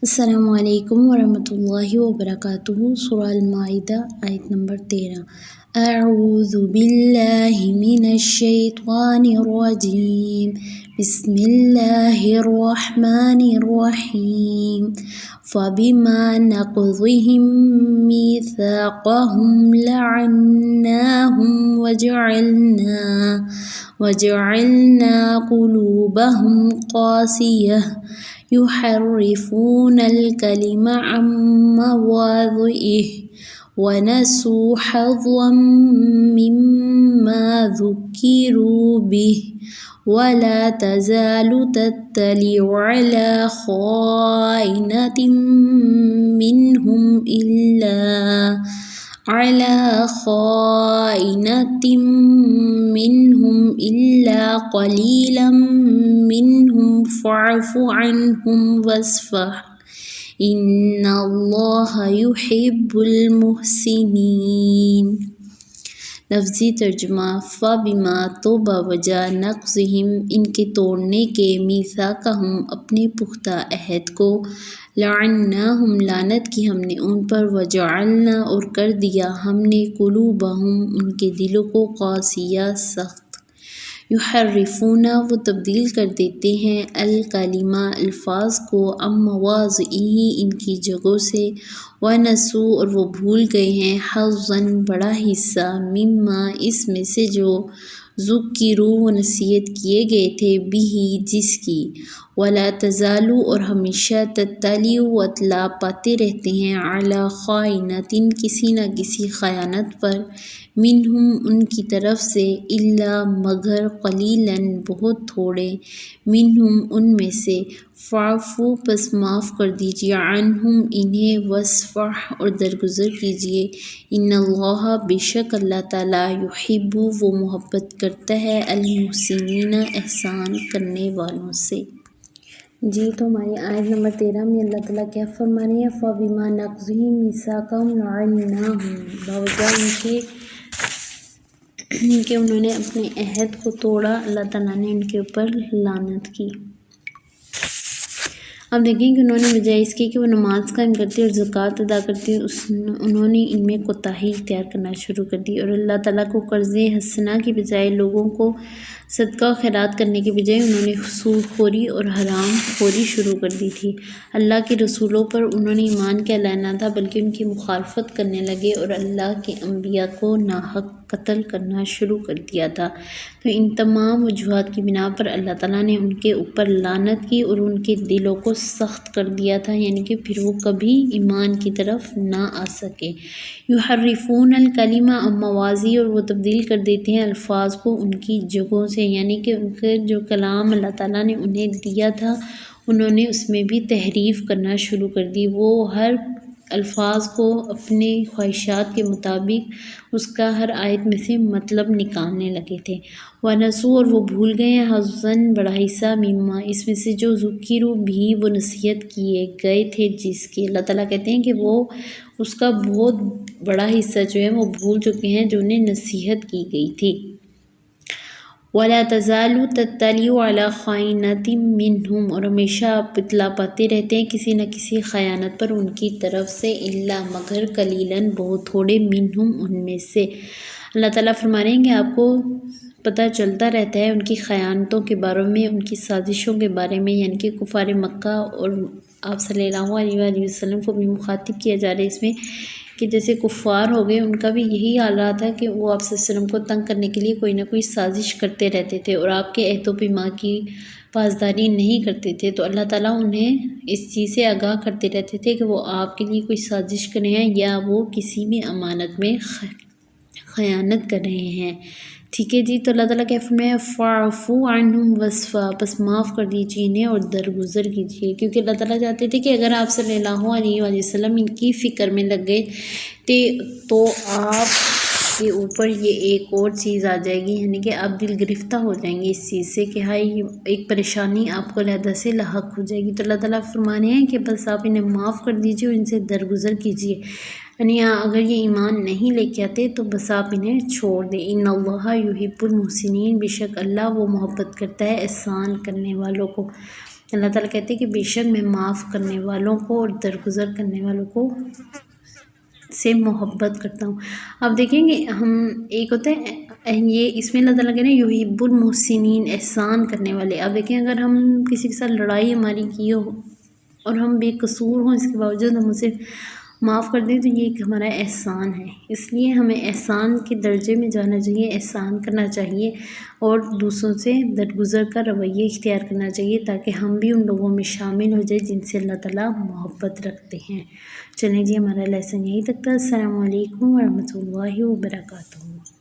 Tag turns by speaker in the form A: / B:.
A: السلام علیکم ورحمۃ اللہ وبرکاتہ۔ سورہ المائدہ آیت نمبر 13۔ اعوذ باللہ من الشیطان الرجیم، بسم اللہ الرحمن الرحیم۔ فبما نقضهم میثاقهم لعناهم وجعلنا قلوبهم قاسیہ يحرفون الكلم عن مواضعه ونسوا حظا مما ذكروا به ولا تزال تطلع على خائنة منهم إلا قليلا منهم فاعف عنهم واصفح إن الله يحب المحسنين۔ لفظی ترجمہ۔ فبما تو بوجہ نقضہم ان کے توڑنے کے، میثاقہم اپنے پختہ عہد کو، لعناہم لعنت کی ہم نے ان پر، وجعلنا اور کر دیا ہم نے قلوبہم ان کے دلوں کو، قاسیہ سخت، یحرفون وہ تبدیل کر دیتے ہیں، الکلمہ الفاظ کو، عن مواضعہ ان کی جگہوں سے، ونسوا اور وہ بھول گئے ہیں، حظا بڑا حصہ، مما اس میں سے جو، ذکروا وہ نصیحت کیے گئے تھے، بھی جس کی، ولا تزالوا اور ہمیشہ، تطلع اطلاع پاتے رہتے ہیں، علی خائنۃ کسی نہ کسی خیانت پر، منہم ان کی طرف سے، الا مگر، قلیلا بہت تھوڑے، منہم ان میں سے، فاعفو پس معاف کر دیجیے، عنہم انہیں، واصفح اور درگزر کیجیے، ان اللہ بے شک اللہ تعالیٰ، یحب وہ محبت کرتا ہے، المحسنین احسان کرنے والوں سے۔ جی تو ہماری آیت نمبر 13 میں اللہ تعالیٰ کیا فرما رہے ہیں؟ فَبِمَا نَقْضِهِم مِّيثَاقَهُمْ لَعَنَّاهُمْ بوجہ ان کے انہوں نے اپنے عہد کو توڑا، اللہ تعالیٰ نے ان کے اوپر لعنت کی۔ اب دیکھیں کہ انہوں نے بجائے اس کے کہ وہ نماز قائم کرتے اور زکوٰۃ ادا کرتے، انہوں نے ان میں کوتاہی اختیار کرنا شروع کر دی، اور اللہ تعالیٰ کو قرض حسنہ کی بجائے، لوگوں کو صدقہ و خیرات کرنے کے بجائے انہوں نے سود خوری اور حرام خوری شروع کر دی تھی۔ اللہ کے رسولوں پر انہوں نے ایمان کیا لانا تھا، بلکہ ان کی مخالفت کرنے لگے اور اللہ کے انبیاء کو ناحق قتل کرنا شروع کر دیا تھا۔ تو ان تمام وجوہات کی بنا پر اللہ تعالیٰ نے ان کے اوپر لعنت کی اور ان کے دلوں کو سخت کر دیا تھا، یعنی کہ پھر وہ کبھی ایمان کی طرف نہ آ سکے۔ یحرفون الکلمہ عن مواضعہ اور وہ تبدیل کر دیتے ہیں الفاظ کو ان کی جگہوں سے، یعنی کہ ان کے جو کلام اللہ تعالیٰ نے انہیں دیا تھا انہوں نے اس میں بھی تحریف کرنا شروع کر دی، وہ ہر الفاظ کو اپنے خواہشات کے مطابق اس کا ہر آیت میں سے مطلب نکالنے لگے تھے۔ وَنَسُوا اور وہ بھول گئے ہیں، حظًا بڑا حصہ، مما اس میں سے جو، ذکروا بھی وہ نصیحت کیے گئے تھے جس کی۔ اللہ تعالیٰ کہتے ہیں کہ وہ اس کا بہت بڑا حصہ جو ہے وہ بھول چکے ہیں جو انہیں نصیحت کی گئی تھی۔ وَلَا تَزَالُ تَطَّلِعُ عَلَىٰ خَائِنَةٍ مِّنْهُمْ اور ہمیشہ آپ اطلاع پاتے رہتے ہیں کسی نہ کسی خیانت پر ان کی طرف سے، الا مگر، قلیلاً بہت تھوڑے، منہم ان میں سے۔ اللہ تعالیٰ فرما رہے ہیں کہ آپ کو پتہ چلتا رہتا ہے ان کی خیانتوں کے بارے میں، ان کی سازشوں کے بارے میں، یعنی کہ کفار مکہ اور آپ صلی اللہ علیہ وآلہ وسلم کو بھی مخاطب کیا جا رہا ہے اس میں، کہ جیسے کفار ہو گئے، ان کا بھی یہی حال رہا تھا کہ وہ آپ صلی اللہ علیہ وسلم کو تنگ کرنے کے لیے کوئی نہ کوئی سازش کرتے رہتے تھے اور آپ کے عہد و پیمان کی پاسداری نہیں کرتے تھے، تو اللہ تعالیٰ انہیں اس چیز سے آگاہ کرتے رہتے تھے کہ وہ آپ کے لیے کوئی سازش کر رہے ہیں یا وہ کسی بھی امانت میں خیانت کر رہے ہیں۔ ٹھیک ہے جی، تو اللہ تعالیٰ کیا فرمایا؟ فاعفو عنہم واصفح پس معاف کر دیجیے انہیں اور درگزر کیجیے، کیونکہ اللہ تعالیٰ چاہتے تھے کہ اگر آپ صلی اللہ علیہ وآلہ وسلم ان کی فکر میں لگ گئے تو آپ کے اوپر یہ ایک اور چیز آ جائے گی، یعنی کہ آپ دل گرفتہ ہو جائیں گے اس چیز سے کہ ہائی ایک پریشانی آپ کو علیحدہ سے لاحق ہو جائے گی۔ تو اللہ تعالیٰ فرمانے ہیں کہ بس آپ انہیں معاف کر دیجیے اور ان سے درگزر کیجیے، یعنی اگر یہ ایمان نہیں لے کے آتے تو بس آپ انہیں چھوڑ دیں۔ ان اللہ یحب المحسنین بے شک اللہ وہ محبت کرتا ہے احسان کرنے والوں کو۔ اللہ تعالیٰ کہتے ہیں کہ بے شک میں معاف کرنے والوں کو اور درگزر کرنے والوں کو سے محبت کرتا ہوں۔ اب دیکھیں گے ہم ایک ہوتا ہے یہ اس میں اللہ تعالیٰ کہتے ہیں یحب المحسنین، احسان کرنے والے۔ اب دیکھیں اگر ہم کسی کے ساتھ لڑائی ہماری کی ہو اور ہم بے قصور ہوں، اس کے باوجود ہم اسے معاف کر دیں تو یہ ایک ہمارا احسان ہے۔ اس لیے ہمیں احسان کے درجے میں جانا چاہیے، احسان کرنا چاہیے اور دوسروں سے درگزر کا رویہ اختیار کرنا چاہیے تاکہ ہم بھی ان لوگوں میں شامل ہو جائیں جن سے اللہ تعالیٰ محبت رکھتے ہیں۔ چلیں جی ہمارا لیسن یہی تک تھا۔ السلام علیکم ورحمۃ اللہ وبرکاتہ۔